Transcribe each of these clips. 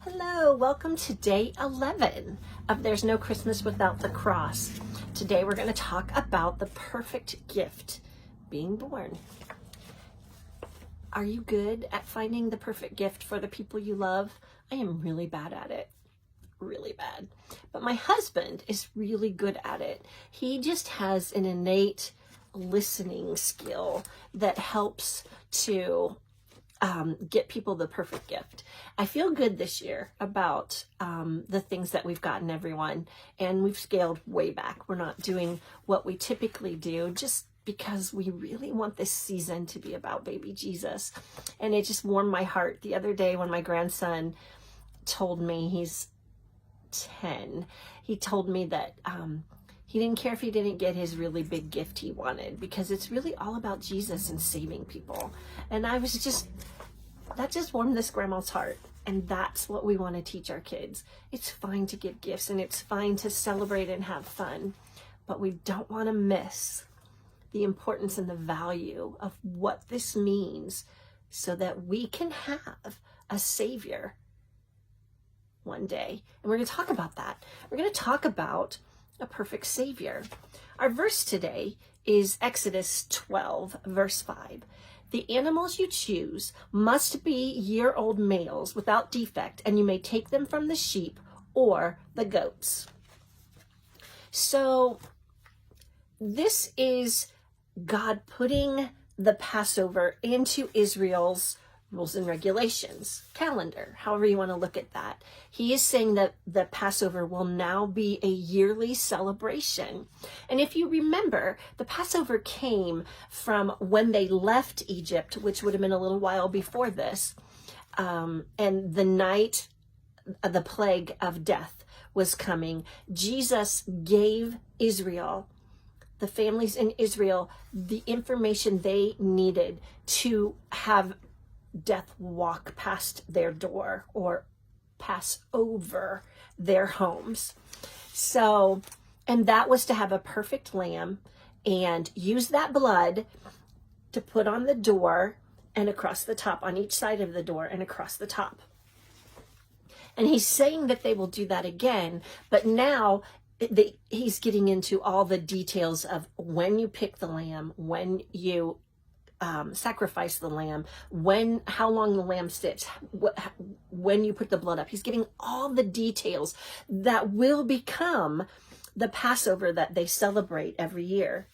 Hello, welcome to day 11 of There's No Christmas Without the Cross. Today we're going to talk about the perfect gift, being born. Are you good at finding the perfect gift for the people you love? I am really bad at it. Really bad. But my husband is really good at it. He just has an innate listening skill that helps to get people the perfect gift. I feel good this year about the things that we've gotten everyone, and we've scaled way back. We're not doing what we typically do just because we really want this season to be about baby Jesus. And it just warmed my heart the other day when my grandson told me, he's 10, he told me that he didn't care if he didn't get his really big gift he wanted, because it's really all about Jesus and saving people. And I was just, that just warmed this grandma's heart. And that's what we want to teach our kids. It's fine to give gifts and it's fine to celebrate and have fun, but we don't want to miss the importance and the value of what this means so that we can have a Savior one day. And we're going to talk about that. We're going to talk about a perfect Savior. Our verse today is Exodus 12, verse 5. The animals you choose must be year-old males without defect, and you may take them from the sheep or the goats. So this is God putting the Passover into Israel's rules and regulations, calendar, however you want to look at that. He is saying that the Passover will now be a yearly celebration. And if you remember, the Passover came from when they left Egypt, which would have been a little while before this, and the night the plague of death was coming. Jesus gave Israel, the families in Israel, the information they needed to have death walk past their door or pass over their homes. So, and that was to have a perfect lamb and use that blood to put on the door and across the top, on each side of the door and across the top. And he's saying that they will do that again, but now he's getting into all the details of when you pick the lamb, when you sacrifice the lamb, how long the lamb sits, when you put the blood up. He's giving all the details that will become the Passover that they celebrate every year.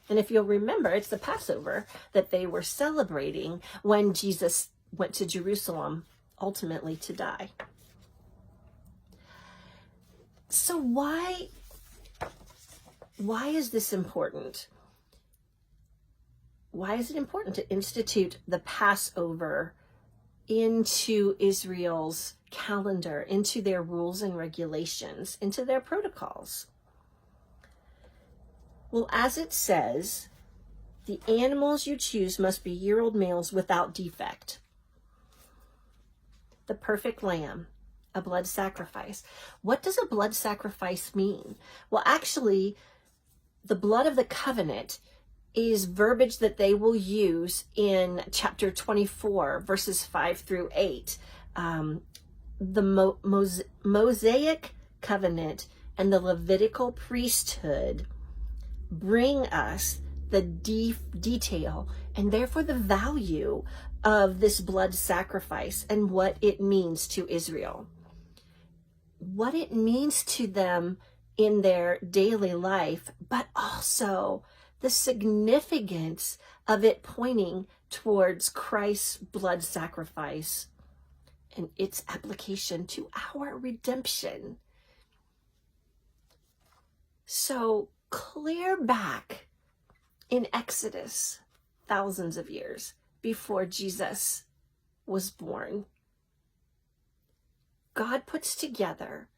And if you'll remember, it's the Passover that they were celebrating when Jesus went to Jerusalem ultimately to die. So why is this important? Why is it important to institute the Passover into Israel's calendar, into their rules and regulations, into their protocols? Well, as it says, the animals you choose must be year-old males without defect. The perfect lamb, a blood sacrifice. What does a blood sacrifice mean? Well, actually, the blood of the covenant is verbiage that they will use in chapter 24, verses 5 through 8. The Mosaic covenant and the Levitical priesthood bring us the detail and therefore the value of this blood sacrifice and what it means to Israel. What it means to them in their daily life, but also the significance of it pointing towards Christ's blood sacrifice and its application to our redemption. So clear back in Exodus, thousands of years before Jesus was born, God puts together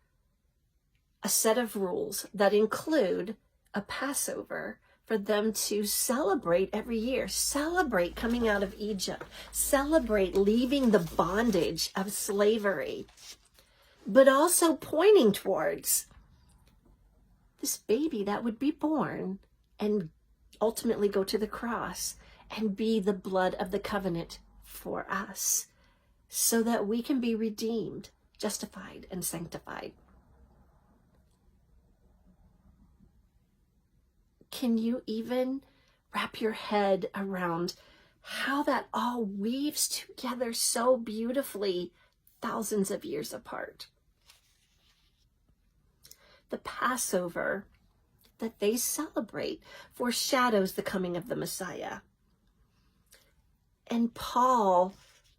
a set of rules that include a Passover for them to celebrate every year, celebrate coming out of Egypt, celebrate leaving the bondage of slavery, but also pointing towards this baby that would be born and ultimately go to the cross and be the blood of the covenant for us so that we can be redeemed. justified and sanctified. Can you even wrap your head around how that all weaves together so beautifully thousands of years apart? The Passover that they celebrate foreshadows the coming of the Messiah. And Paul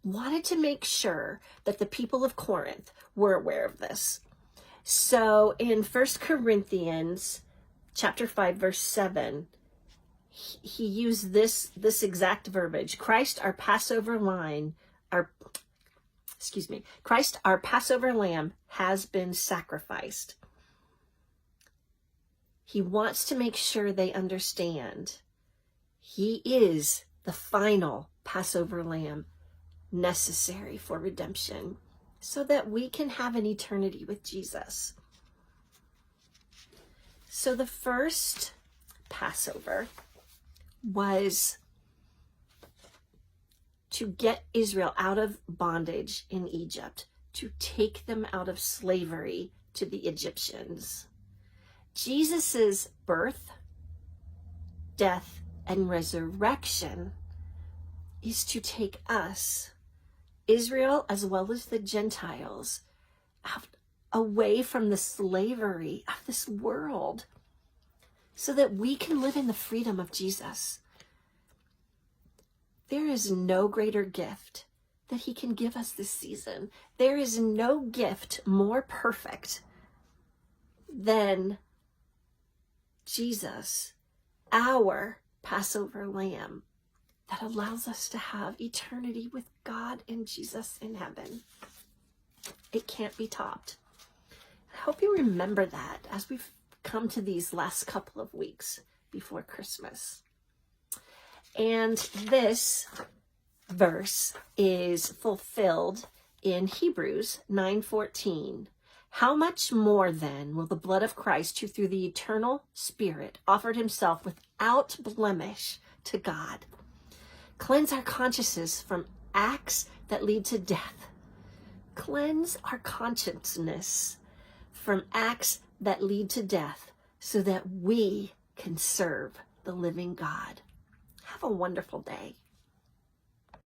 wanted to make sure that the people of Corinth were aware of this. So in 1 Corinthians chapter 5, verse 7, he used this exact verbiage. Christ, our Passover lamb has been sacrificed. He wants to make sure they understand he is the final Passover lamb necessary for redemption so that we can have an eternity with Jesus. So the first Passover was to get Israel out of bondage in Egypt, to take them out of slavery to the Egyptians. Jesus's birth, death, and resurrection is to take us, Israel as well as the Gentiles, out, away from the slavery of this world so that we can live in the freedom of Jesus. There is no greater gift that he can give us this season. There is no gift more perfect than Jesus, our Passover lamb, that allows us to have eternity with God and Jesus in heaven. It can't be topped. I hope you remember that as we've come to these last couple of weeks before Christmas. And this verse is fulfilled in Hebrews 9:14. How much more then will the blood of Christ, who through the eternal Spirit offered himself without blemish to God, cleanse our consciences from acts that lead to death? Cleanse our consciousness from acts that lead to death so that we can serve the living God. Have a wonderful day.